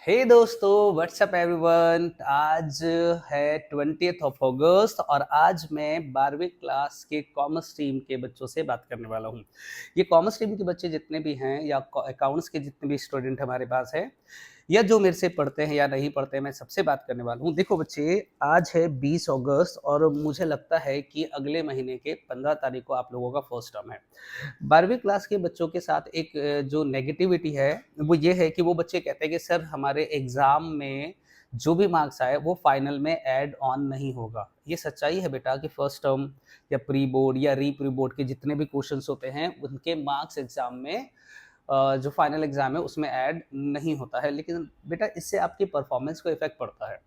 हे दोस्तों, WhatsApp everyone. आज है 20th ऑफ अगस्त और आज मैं 12वीं क्लास के कॉमर्स स्ट्रीम के बच्चों से बात करने वाला हूँ। ये कॉमर्स स्ट्रीम के बच्चे जितने भी हैं या अकाउंट्स के जितने भी स्टूडेंट हमारे पास हैं या जो मेरे से पढ़ते हैं या नहीं पढ़ते हैं, मैं सबसे बात करने वाला हूँ। देखो बच्चे, आज है 20 अगस्त और मुझे लगता है कि अगले महीने के 15 तारीख को आप लोगों का फर्स्ट टर्म है। 12वीं क्लास के बच्चों के साथ एक जो नेगेटिविटी है, वो ये है कि वो बच्चे कहते हैं कि सर हमारे एग्ज़ाम में जो भी मार्क्स आए वो फाइनल में ऐड ऑन नहीं होगा। ये सच्चाई है बेटा कि फर्स्ट टर्म या प्री बोर्ड या री प्री बोर्ड के जितने भी क्वेश्चंस होते हैं, उनके मार्क्स एग्ज़ाम में जो फाइनल एग्ज़ाम है उसमें ऐड नहीं होता है। लेकिन बेटा इससे आपकी परफॉर्मेंस को इफ़ेक्ट पड़ता है।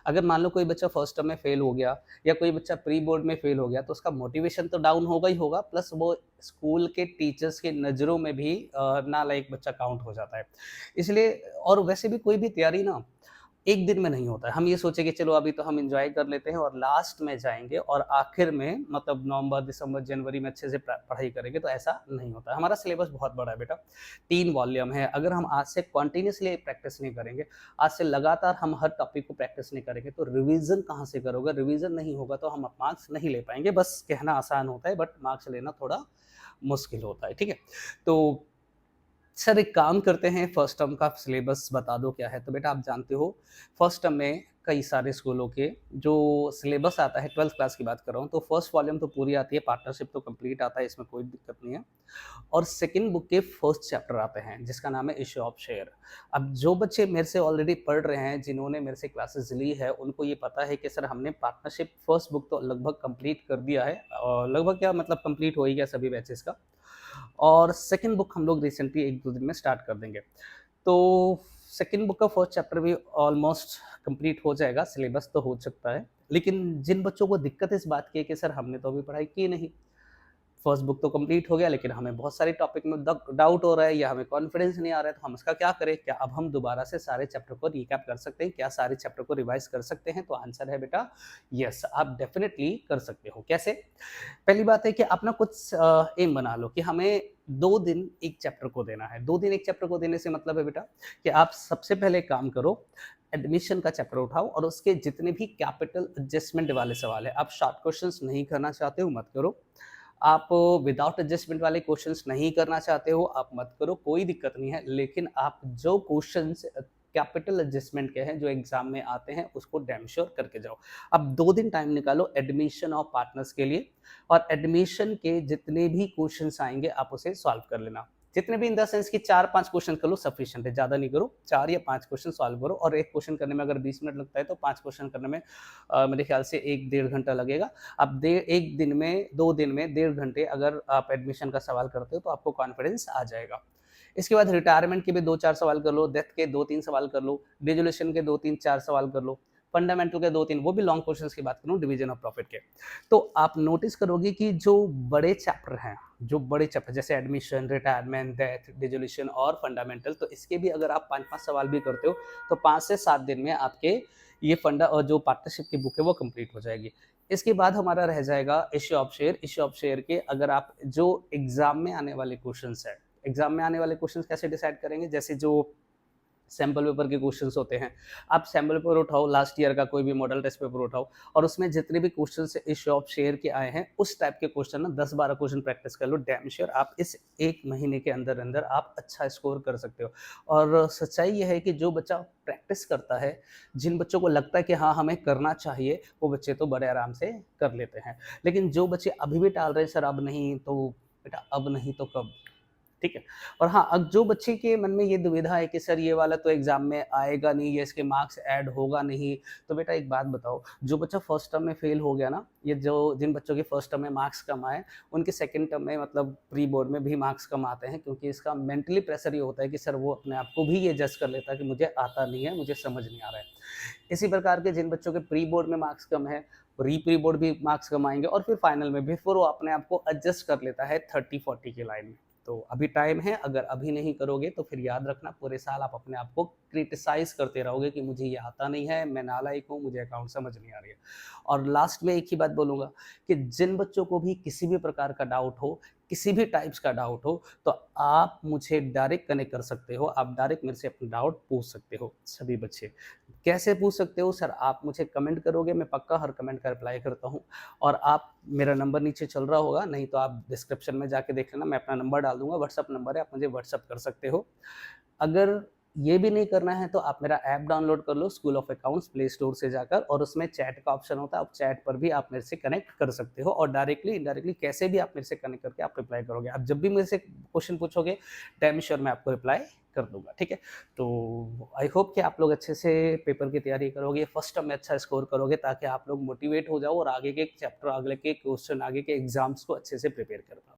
अगर मान लो कोई बच्चा फर्स्ट टर्म में फ़ेल हो गया या कोई बच्चा प्री बोर्ड में फ़ेल हो गया, तो उसका मोटिवेशन तो डाउन होगा ही होगा, प्लस वो स्कूल के टीचर्स की नज़रों में भी नालायक बच्चा काउंट हो जाता है। इसलिए और वैसे भी कोई भी तैयारी ना एक दिन में नहीं होता है। हम ये सोचे कि चलो अभी तो हम एन्जॉय कर लेते हैं और लास्ट में जाएँगे और आखिर में मतलब नवंबर, दिसंबर, जनवरी में अच्छे से पढ़ाई करेंगे, तो ऐसा नहीं होता है। हमारा सिलेबस बहुत बड़ा है बेटा, 3 वॉल्यूम है। अगर हम आज से कंटिन्यूअसली प्रैक्टिस नहीं करेंगे, आज से लगातार हम हर टॉपिक को प्रैक्टिस नहीं करेंगे, तो रिवीज़न कहाँ से करोगे? रिवीज़न नहीं होगा तो हम मार्क्स नहीं ले पाएँगे। बस कहना आसान होता है बट मार्क्स लेना थोड़ा मुश्किल होता है, ठीक है? तो सर एक काम करते हैं, फर्स्ट टर्म का सिलेबस बता दो क्या है? तो बेटा आप जानते हो फर्स्ट टर्म में कई सारे स्कूलों के जो सिलेबस आता है, 12th क्लास की बात कर रहा हूँ, तो फर्स्ट वॉल्यूम तो पूरी आती है, पार्टनरशिप तो कंप्लीट आता है, इसमें कोई दिक्कत नहीं है। और सेकंड बुक के फर्स्ट चैप्टर आते हैं जिसका नाम है इश्यू ऑफ शेयर। अब जो बच्चे मेरे से ऑलरेडी पढ़ रहे हैं, जिन्होंने मेरे से क्लासेस ली है, उनको ये पता है कि सर हमने पार्टनरशिप फर्स्ट बुक तो लगभग कंप्लीट कर दिया है और लगभग क्या मतलब कंप्लीट हो ही गया सभी बैचेस का। और सेकंड बुक हम लोग रिसेंटली 1-2 दिन में स्टार्ट कर देंगे। तो सेकंड बुक का फर्स्ट चैप्टर भी ऑलमोस्ट कंप्लीट हो जाएगा, सिलेबस तो हो सकता है। लेकिन जिन बच्चों को दिक्कत इस बात की है कि सर हमने तो अभी पढ़ाई की नहीं, फर्स्ट बुक तो कंप्लीट हो गया लेकिन हमें बहुत सारे टॉपिक में डाउट हो रहा है या हमें कॉन्फिडेंस नहीं आ रहा है, तो हम इसका क्या करें? क्या अब हम दोबारा से सारे चैप्टर को रिकैप कर सकते हैं? क्या सारे चैप्टर को रिवाइज कर सकते हैं? तो आंसर है बेटा यस, आप डेफिनेटली कर सकते हो। कैसे? पहली बात है कि आप ना कुछ एम बना लो कि हमें 2 दिन एक चैप्टर को देना है। 2 दिन एक चैप्टर को देने से मतलब है बेटा कि आप सबसे पहले एक काम करो, एडमिशन का चैप्टर उठाओ और उसके जितने भी कैपिटल एडजस्टमेंट वाले सवाल है, आप शॉर्ट क्वेश्चंस नहीं करना चाहते हो मत करो। आप विदाउट एडजस्टमेंट वाले क्वेश्चंस नहीं करना चाहते हो, आप मत करो, कोई दिक्कत नहीं है। लेकिन आप जो क्वेश्चंस कैपिटल एडजस्टमेंट के हैं, जो एग्ज़ाम में आते हैं, उसको डैम श्योर करके जाओ। अब 2 दिन टाइम निकालो एडमिशन ऑफ पार्टनर्स के लिए और एडमिशन के जितने भी क्वेश्चंस आएँगे, आप उसे सॉल्व कर लेना। जितने भी इन द सेंस कि 4-5 क्वेश्चन कर लो सफिशिएंट है, ज़्यादा नहीं करो। 4 या 5 क्वेश्चन सॉल्व करो और 1 क्वेश्चन करने में अगर 20 मिनट लगता है, तो 5 क्वेश्चन करने में मेरे ख्याल से 1 डेढ़ घंटा लगेगा। अब डे 1 दिन में 2 दिन में डेढ़ घंटे अगर आप एडमिशन का सवाल करते हो तो आपको कॉन्फिडेंस आ जाएगा। इसके बाद रिटायरमेंट के भी 2-4 सवाल कर लो, डेथ के 2-3 सवाल कर लो, डिसोल्यूशन के 2-3-4 सवाल कर लो, फंडामेंटल के 2-3, वो भी लॉन्ग क्वेश्चंस की बात करूँ, डिवीजन ऑफ प्रॉफिट के। तो आप नोटिस करोगे कि जो बड़े चैप्टर हैं, जो बड़े चैप्टर जैसे एडमिशन, रिटायरमेंट, डेथ, डिसोल्यूशन और फंडामेंटल, तो इसके भी अगर आप 5-5 सवाल भी करते हो, तो 5 से 7 दिन में आपके ये फंडा और जो पार्टनरशिप की बुक है वो कंप्लीट हो जाएगी। इसके बाद हमारा रह जाएगा issue of share. Issue of share के अगर आप जो एग्ज़ाम में आने वाले क्वेश्चंस हैं, एग्ज़ाम में आने वाले क्वेश्चंस कैसे डिसाइड करेंगे? जैसे जो सैंपल पेपर के क्वेश्चंस होते हैं, आप सैंपल पेपर उठाओ, लास्ट ईयर का कोई भी मॉडल टेस्ट पेपर उठाओ और उसमें जितने भी क्वेश्चंस इश्यू ऑफ शेयर के आए हैं, उस टाइप के क्वेश्चन ना 10-12 क्वेश्चन प्रैक्टिस कर लो, डैम श्योर आप इस 1 महीने के अंदर-अंदर आप अच्छा स्कोर कर सकते हो। और सच्चाई ये है कि जो बच्चा प्रैक्टिस करता है, जिन बच्चों को लगता है कि हाँ, हमें करना चाहिए, वो बच्चे तो बड़े आराम से कर लेते हैं। लेकिन जो बच्चे अभी भी टाल रहे हैं, सर अब नहीं, तो बेटा अब नहीं तो कब? ठीक है? और हाँ, अब जो बच्चे के मन में ये दुविधा है कि सर ये वाला तो एग्ज़ाम में आएगा नहीं या इसके मार्क्स ऐड होगा नहीं, तो बेटा एक बात बताओ, जो बच्चा फर्स्ट टर्म में फ़ेल हो गया ना, ये जो जिन बच्चों के फर्स्ट टर्म में मार्क्स कम आए, उनके सेकंड टर्म में मतलब प्री बोर्ड में भी मार्क्स कम आते हैं, क्योंकि इसका मेंटली प्रेशर ये होता है कि सर वो अपने आप को भी ये जज कर लेता है कि मुझे आता नहीं है, मुझे समझ नहीं आ रहा है। इसी प्रकार के जिन बच्चों के प्री बोर्ड में मार्क्स कम है, री प्री बोर्ड भी मार्क्स कम आएँगे और फिर फाइनल में भी फिर वो अपने आप को एडजस्ट कर लेता है 30-40 की लाइन में। तो अभी टाइम है, अगर अभी नहीं करोगे तो फिर याद रखना पूरे साल आप अपने आप को क्रिटिसाइज़ करते रहोगे कि मुझे ये आता नहीं है, मैं नालायक हूँ, मुझे अकाउंट समझ नहीं आ रही है। और लास्ट में एक ही बात बोलूँगा कि जिन बच्चों को भी किसी भी प्रकार का डाउट हो, किसी भी टाइप्स का डाउट हो, तो आप मुझे डायरेक्ट कनेक्ट कर सकते हो, आप डायरेक्ट मेरे से अपना डाउट पूछ सकते हो, सभी बच्चे। कैसे पूछ सकते हो सर? आप मुझे कमेंट करोगे, मैं पक्का हर कमेंट का रिप्लाई करता हूँ और आप मेरा नंबर नीचे चल रहा होगा, नहीं तो आप डिस्क्रिप्शन में जाके देख लेना, मैं अपना नंबर डाल दूँगा, व्हाट्सएप नंबर है, आप मुझे व्हाट्सएप कर सकते हो। अगर ये भी नहीं करना है तो आप मेरा ऐप डाउनलोड कर लो school of accounts play store से जाकर और उसमें चैट का ऑप्शन होता है, आप चैट पर भी आप मेरे से कनेक्ट कर सकते हो और डायरेक्टली, इनडायरेक्टली कैसे भी आप मेरे से कनेक्ट करके आप रिप्लाई करोगे। आप जब भी मेरे से क्वेश्चन पूछोगे, डैम श्योर मैं आपको रिप्लाई कर दूँगा, ठीक है? तो आई होप कि आप लोग अच्छे से पेपर की तैयारी करोगे, फर्स्ट टर्म में अच्छा स्कोर करोगे ताकि आप लोग मोटिवेट हो जाओ और आगे के चैप्टर, आगे के क्वेश्चन, आगे के एग्ज़ाम्स को अच्छे से प्रिपेयर कर पाओ।